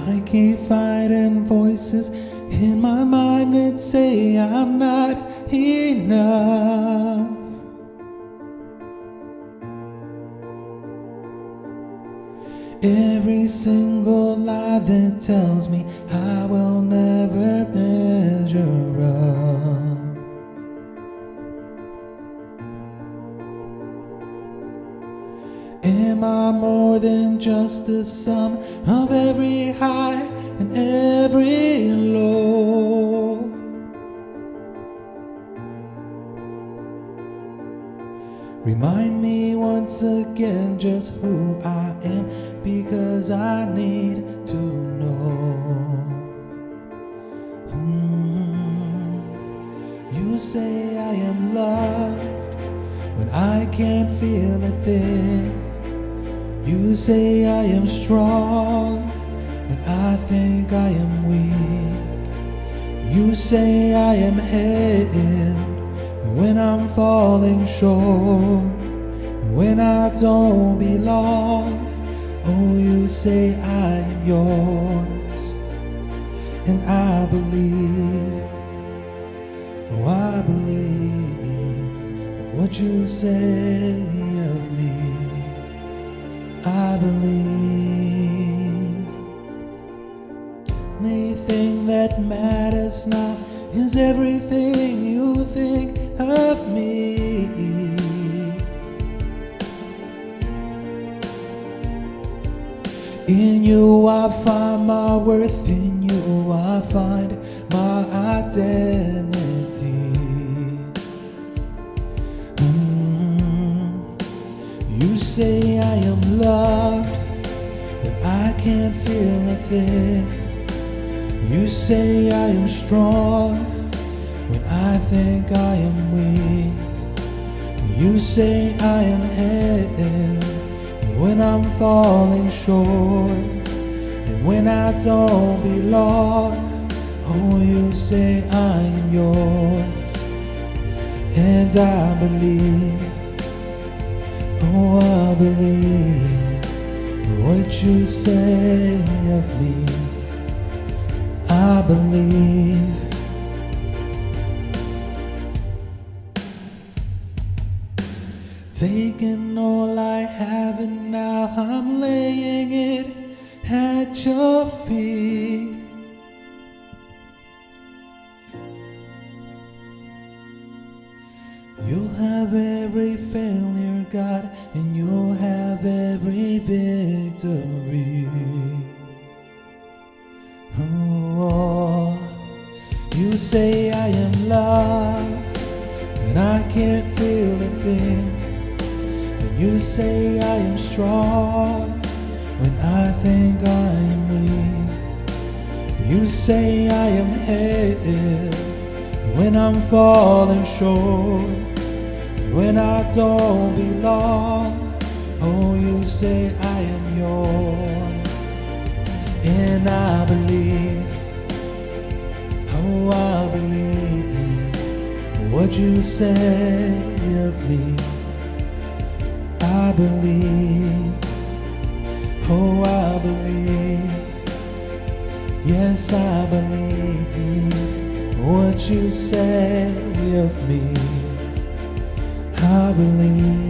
I keep fighting voices in my mind that say I'm not enough. Every single lie that tells me I will never measure up. Am I more than just the sum of every high and every low? Remind me once again just who I am, because I need to know. You say I am loved when I can't feel a thing. You say I am strong when I think I am weak. You say I am held when I'm falling short, when I don't belong. Oh, you say I am yours, and I believe. Oh, I believe what you say of me. I believe. The thing that matters now is everything you think of me. In you I find my worth, in you I find my identity. You say I am loved, but I can't feel a thing. You say I am strong when I think I am weak. You say I am held when I'm falling short, and when I don't belong. Oh, you say I am yours, and I believe. Oh, I believe what you say of me. I believe. Taking all I have and now I'm laying it at your feet. You'll have every failure, God, and you'll have every victory. Oh, you say I am loved, and I can't feel a thing. And you say I am strong when I think I am weak. You say I am held when I'm falling short, when I don't belong. Oh, you say I am yours, and I believe. Oh, I believe what you say of me. I believe. Oh, I believe. Yes, I believe what you say of me. I believe.